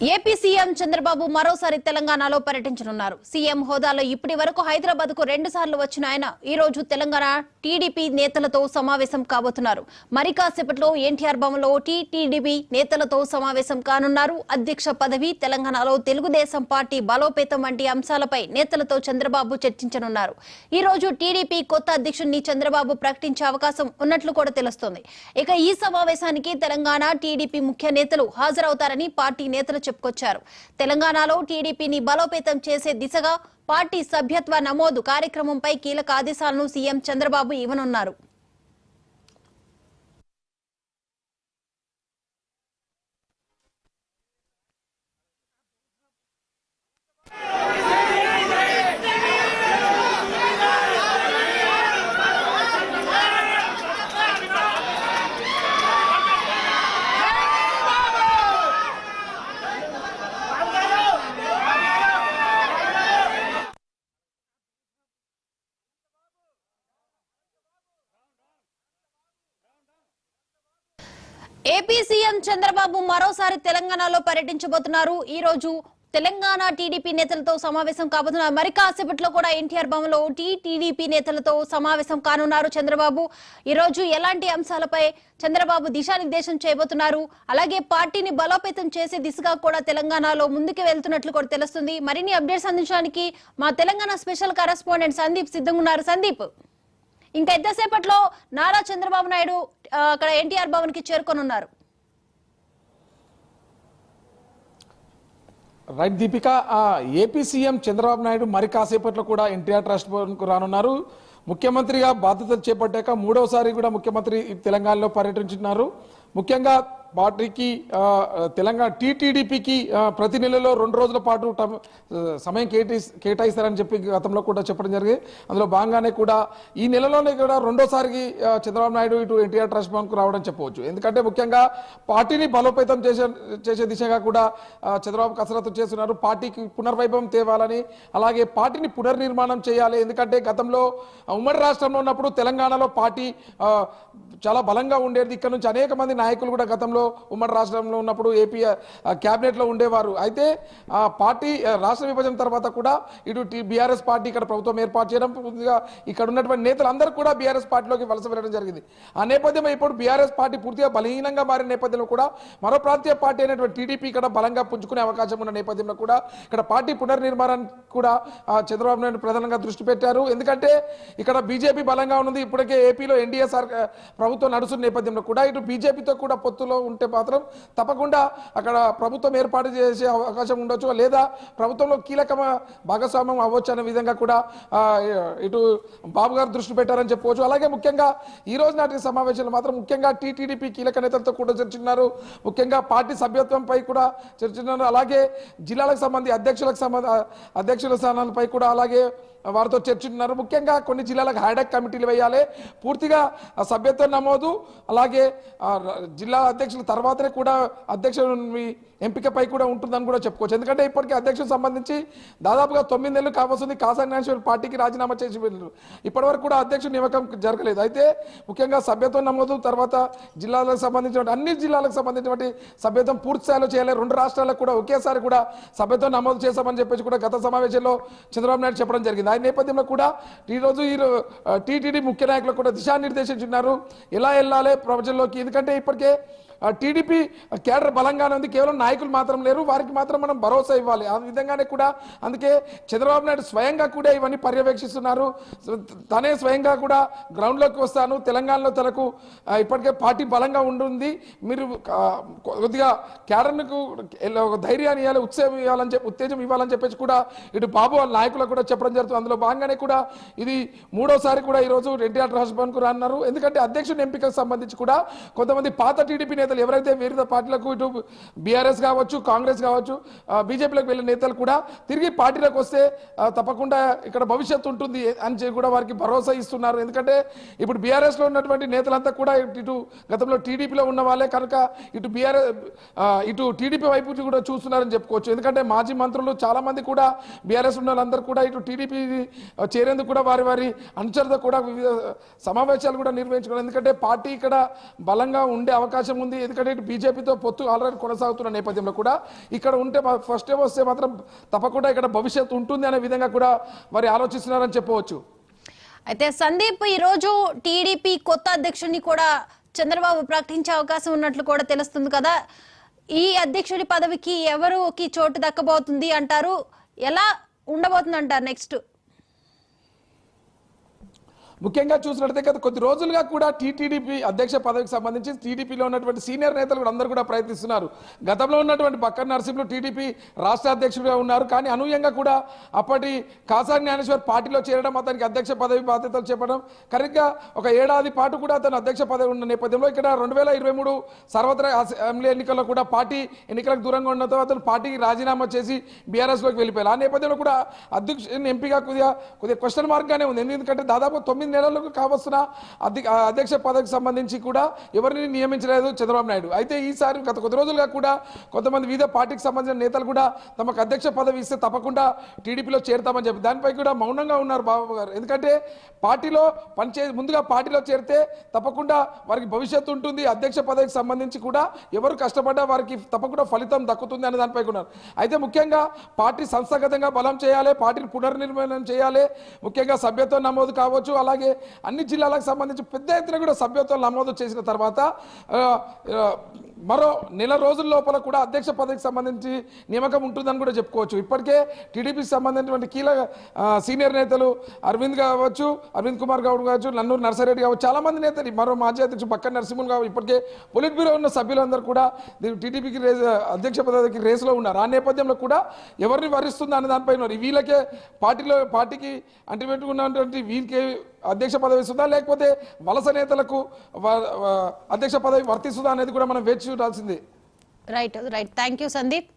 AP CM Chandrababu మరోసారి తెలంగాణలో పర్యటించనున్నారు. సీఎం హోదాలో ఇప్పటి వరకు హైదరాబాద్ కు 2 సార్లు వచ్చిన ఆయన ఈ రోజు తెలంగాణ టీడీపీ నేతలతో సమావేశం కాబోతున్నారు. మరి కాసేపట్లో ఎన్టీఆర్ భవన్లో టీడీపీ నేతలతో సమావేశం కానున్నారు. అధ్యక్ష పదవి, తెలంగాణలో తెలుగుదేశం పార్టీ బలోపేతం వంటి అంశాలపై నేతలతో చంద్రబాబు చర్చించనున్నారు. ఈ రోజు టీడీపీ కొత్త అధ్యక్షుడిని చంద్రబాబు ప్రకటించే అవకాశం ఉన్నట్లు కూడా తెలుస్తోంది. ఇక ఈ సమావేశానికి తెలంగాణ టీడీపీ ముఖ్య నేతలు హాజరవుతారని పార్టీ నేతలు చెప్పుకొచ్చారు. తెలంగాణలో టీడీపీని బలోపేతం చేసే దిశగా పార్టీ సభ్యత్వ నమోదు కార్యక్రమంపై కీలక ఆదేశాలను సీఎం చంద్రబాబు ఇవ్వనున్నారు. ఏపీ సీఎం చంద్రబాబు మరోసారి తెలంగాణలో పర్యటించబోతున్నారు. ఈ రోజు తెలంగాణ టీడీపీ నేతలతో సమావేశం కాబోతున్నారు. మరి కాసేపట్లో కూడా ఎన్టీఆర్ భవన్లో టీడీపీ నేతలతో సమావేశం కానున్నారు చంద్రబాబు. ఈ రోజు ఎలాంటి అంశాలపై చంద్రబాబు దిశానిర్దేశం చేయబోతున్నారు, అలాగే పార్టీని బలోపేతం చేసే దిశగా కూడా తెలంగాణలో ముందుకు వెళ్తున్నట్లు కూడా తెలుస్తుంది. మరిన్ని అప్డేట్స్ అందించడానికి మా తెలంగాణ స్పెషల్ కరెస్పాండెంట్ సందీప్ సిద్ధంగా ఉన్నారు. సందీప్, ఇంకా ఎంతసేపట్లో నారా చంద్రబాబు నాయుడు అక్కడ ఎన్టీఆర్ భవన్ కి చేరుకొనున్నారు? Right Deepika, AP CM Chandrababu Naidu మరి కాసేపట్లో కూడా ఎన్టీఆర్ ట్రస్ట్ భవన్ కు రానున్నారు. ముఖ్యమంత్రిగా బాధ్యతలు చేపట్టాక మూడవసారి కూడా ముఖ్యమంత్రి తెలంగాణలో పర్యటించున్నారు. ముఖ్యంగా పార్టీకి తెలంగాణ టీడీపీకి ప్రతి నెలలో 2 రోజుల పాటు సమయం కేటాయిస్తారని చెప్పి గతంలో కూడా చెప్పడం జరిగింది. అందులో భాగంగానే కూడా ఈ నెలలోనే కూడా రెండోసారికి చంద్రబాబు నాయుడు ఇటు ఎన్టీఆర్ ట్రస్ట్ భవన్కు రావడం చెప్పవచ్చు. ఎందుకంటే ముఖ్యంగా పార్టీని బలోపేతం చేసే దిశగా కూడా చంద్రబాబు కసరత్తు చేస్తున్నారు. పార్టీకి పునర్వైభవం తేవాలని, అలాగే పార్టీని పునర్నిర్మాణం చేయాలి. ఎందుకంటే గతంలో ఉమ్మడి రాష్ట్రంలో ఉన్నప్పుడు తెలంగాణలో పార్టీ చాలా బలంగా ఉండేది. ఇక్కడ నుంచి అనేక మంది నాయకులు కూడా గతంలో ఉమ్మడి రాష్ట్రంలో ఉన్నప్పుడు ఏపీ క్యాబినెట్ లో ఉండేవారు. అయితే పార్టీ రాష్ట్ర విభజన తర్వాత కూడా ఇటు బీఆర్ఎస్ పార్టీ ఇక్కడ ప్రభుత్వం ఏర్పాటు చేయడం, ఇక్కడ ఉన్నటువంటి నేతలందరూ కూడా బీఆర్ఎస్ పార్టీలోకి వలస వెళ్ళడం జరిగింది. ఆ నేపథ్యంలో ఇప్పుడు బీఆర్ఎస్ పార్టీ పూర్తిగా బలహీనంగా మారిన నేపథ్యంలో కూడా మరో ప్రాంతీయ పార్టీ అయినటువంటి టీడీపీ ఇక్కడ బలంగా పుంజుకునే అవకాశం ఉన్న నేపథ్యంలో కూడా ఇక్కడ పార్టీ పునర్నిర్మాణానికి కూడా చంద్రబాబు నాయుడు ప్రధానంగా దృష్టి పెట్టారు. ఎందుకంటే ఇక్కడ బీజేపీ బలంగా ఉన్నది. ఇప్పటికే ఏపీలో ఎన్డీఏ ప్రభుత్వం నడుస్తున్న నేపథ్యంలో కూడా ఇటు బీజేపీతో కూడా పొత్తులో ఉంటే మాత్రం తప్పకుండా అక్కడ ప్రభుత్వం ఏర్పాటు చేసే అవకాశం ఉండొచ్చు, లేదా ప్రభుత్వంలో కీలక భాగస్వామ్యం అవ్వచ్చు అనే విధంగా కూడా ఇటు బాబు గారు దృష్టి పెట్టారని చెప్పుకోవచ్చు. అలాగే ముఖ్యంగా ఈ రోజు నాటి సమావేశంలో మాత్రం ముఖ్యంగా టీడీపీ కీలక నేతలతో కూడా చర్చించారు. ముఖ్యంగా పార్టీ సభ్యత్వంపై కూడా చర్చించారు. అలాగే జిల్లాలకు సంబంధించి అధ్యక్షుల స్థానాలపై కూడా అలాగే వారితో చర్చించున్నారు. ముఖ్యంగా కొన్ని జిల్లాలకు హైడెక్ కమిటీలు వేయాలి, పూర్తిగా సభ్యత్వ నమోదు, అలాగే జిల్లా అధ్యక్షుల తర్వాతనే కూడా అధ్యక్షుని ఎంపికపై కూడా ఉంటుందని కూడా చెప్పుకోవచ్చు. ఎందుకంటే ఇప్పటికీ అధ్యక్షులకు సంబంధించి దాదాపుగా 9 నెలలు కావస్తుంది. కాసాని నేషనల్ పార్టీకి రాజీనామా చేసి వెళ్ళారు. ఇప్పటి వరకు కూడా అధ్యక్షుడు నియామకం జరగలేదు. అయితే ముఖ్యంగా సభ్యత్వం నమోదు తర్వాత జిల్లాలకు సంబంధించిన అన్ని జిల్లాలకు సంబంధించినటువంటి సభ్యత్వం పూర్తి స్థాయిలో చేయాలి. 2 రాష్ట్రాలకు కూడా ఒకేసారి కూడా సభ్యత్వం నమోదు చేశామని చెప్పేసి కూడా గత సమావేశంలో చంద్రబాబు నాయుడు చెప్పడం జరిగింది. ఆ నేపథ్యంలో కూడా ఈరోజు టీటీడీ ముఖ్య నాయకులు కూడా దిశానిర్దేశించున్నారు ఎలా వెళ్ళాలి ప్రజల్లోకి. ఎందుకంటే ఇప్పటికే టీడీపీ కేడర్ బలంగానే ఉంది, కేవలం నాయకులు మాత్రం లేరు, వారికి మాత్రం మనం భరోసా ఇవ్వాలి. ఆ విధంగానే కూడా అందుకే చంద్రబాబు నాయుడు స్వయంగా కూడా ఇవన్నీ పర్యవేక్షిస్తున్నారు. తనే స్వయంగా కూడా గ్రౌండ్లోకి వస్తాను, తెలంగాణలో తనకు ఇప్పటికే పార్టీ బలంగా ఉంటుంది, మీరు కొద్దిగా కేడర్కు ధైర్యాన్ని ఇవ్వాలి, ఉత్తేజం ఇవ్వాలని చెప్పేసి కూడా ఇటు బాబు వాళ్ళ నాయకులకు కూడా చెప్పడం జరుగుతుంది. అందులో భాగంగానే కూడా ఇది 3వసారి కూడా ఈరోజు ఎన్టీఆర్ ట్రస్ట్ భవన్కు రానున్నారు. ఎందుకంటే అధ్యక్షుని ఎంపికకు సంబంధించి కూడా కొంతమంది పాత టీడీపీ నేతలు ఎవరైతే వివిధ పార్టీలకు ఇటు బీఆర్ఎస్ కావచ్చు, కాంగ్రెస్ కావచ్చు, బీజేపీలకు వెళ్ళిన నేతలు కూడా తిరిగి పార్టీలకు వస్తే తప్పకుండా ఇక్కడ భవిష్యత్తు ఉంటుంది అని కూడా వారికి భరోసా ఇస్తున్నారు. ఎందుకంటే ఇప్పుడు బీఆర్ఎస్ లో ఉన్నటువంటి నేతలంతా కూడా ఇటు గతంలో టీడీపీలో ఉన్న వాళ్ళే కనుక ఇటు టీడీపీ వైపు కూడా చూస్తున్నారని చెప్పుకోవచ్చు. ఎందుకంటే మాజీ మంత్రులు చాలా మంది కూడా బీఆర్ఎస్ ఉన్న వాళ్ళందరూ కూడా ఇటు టీడీపీ చేరేందుకు కూడా వారి అనుచరులతో కూడా వివిధ సమావేశాలు కూడా నిర్వహించుకోవాలి. ఎందుకంటే పార్టీ ఇక్కడ బలంగా ఉండే అవకాశం ఉంది. ఎందుకంటే బీజేపీతో పొత్తు ఆల్రెడీ కొనసాగుతున్న నేపథ్యంలో కూడా ఇక్కడ ఉంటే ఫస్ట్ టైం వస్తే మాత్రం తప్పకుండా ఇక్కడ భవిష్యత్తు ఉంటుంది అనే విధంగా కూడా మరి ఆలోచిస్తున్నారని చెప్పవచ్చు. అయితే సందీప్, ఈ రోజు టీడీపీ కొత్త అధ్యక్షుడిని కూడా చంద్రబాబు ప్రకటించే అవకాశం ఉన్నట్లు కూడా తెలుస్తుంది కదా. ఈ అధ్యక్షుడి పదవికి ఎవరికి చోటు దక్కబోతుంది అంటారు? ఎలా ఉండబోతుంది అంటారు నెక్స్ట్? ముఖ్యంగా చూసినట్లయితే గత కొద్ది రోజులుగా కూడా టీటీడీపీ అధ్యక్ష పదవికి సంబంధించి టీడీపీలో ఉన్నటువంటి సీనియర్ నేతలు కూడా అందరూ కూడా ప్రయత్నిస్తున్నారు. గతంలో ఉన్నటువంటి బక్కర్ నరసింహులు టీడీపీ రాష్ట్ర అధ్యక్షుడిగా ఉన్నారు. కానీ అనూహ్యంగా కూడా అప్పటి కాసాని జ్ఞానేశ్వర్ పార్టీలో చేరడం, అతనికి అధ్యక్ష పదవి బాధ్యతలు చెప్పడం, కరెక్ట్గా ఒక ఏడాది పాటు కూడా అతను అధ్యక్ష పదవి ఉన్న నేపథ్యంలో ఇక్కడ 2023 సర్వత్రా అసెంబ్లీ ఎన్నికల్లో కూడా పార్టీ ఎన్నికలకు దూరంగా ఉండడంతో అతను పార్టీకి రాజీనామా చేసి బీఆర్ఎస్లోకి వెళ్ళిపోయారు. ఆ నేపథ్యంలో కూడా అధ్యక్షుని ఎంపీగా కొద్దిగా క్వశ్చన్ మార్క్గానే ఉంది. ఎందుకంటే దాదాపు 9 నెలలకు కావస్తున్న అధ్యక్ష పదవికి సంబంధించి కూడా ఎవరిని నియమించలేదు చంద్రబాబు నాయుడు. అయితే ఈసారి గత కొద్ది రోజులుగా కూడా కొంతమంది వివిధ పార్టీకి సంబంధించిన నేతలు కూడా తమకు అధ్యక్ష పదవి ఇస్తే తప్పకుండా టీడీపీలో చేరుతామని చెప్పి దానిపై కూడా మౌనంగా ఉన్నారు బాబు గారు. ఎందుకంటే పార్టీలో ముందుగా పార్టీలో చేరితే తప్పకుండా వారికి భవిష్యత్తు ఉంటుంది, అధ్యక్ష పదవికి సంబంధించి కూడా ఎవరు కష్టపడ్డా వారికి తప్పకుండా ఫలితం దక్కుతుంది అనే దానిపై ఉన్నారు. అయితే ముఖ్యంగా పార్టీ సంస్థాగతంగా బలం చేయాలి, పార్టీని పునర్నిర్మాణం చేయాలి, ముఖ్యంగా సభ్యత్వం నమోదు కావచ్చు, అలాగే అన్ని జిల్లాలకు సంబంధించి పెద్ద ఎత్తున కూడా సభ్యత్వం నమోదు చేసిన తర్వాత మరో నెల రోజుల లోపల కూడా అధ్యక్ష పదవికి సంబంధించి నియామకం ఉంటుందని కూడా చెప్పుకోవచ్చు. ఇప్పటికే టీడీపీకి సంబంధించినటువంటి కీలక సీనియర్ నేతలు అరవింద్ కుమార్ గౌడ్ కావచ్చు, నన్నూరు నర్సారెడ్డి కావచ్చు, చాలా మంది నేతలు, మరో మాజీ అధ్యక్షుడు బక్కర్ నరసింహులు కావచ్చు, ఇప్పటికే పొలిట్ బ్యూరో ఉన్న సభ్యులందరూ కూడా టీడీపీకి అధ్యక్ష పదవికి రేసులో ఉన్నారు. ఆ నేపథ్యంలో కూడా ఎవరిని వరిస్తుందా అనే దానిపై ఉన్నారు. వీళ్ళకే పార్టీకి అంటిపెట్టుకున్నటువంటి వీళ్ళకి అధ్యక్ష పదవి ఇస్తుందా, లేకపోతే వలస నేతలకు అధ్యక్ష పదవి వర్తిస్తుందా అనేది కూడా మనం వేచి చూడాల్సిందే. రైట్. Thank you Sandeep.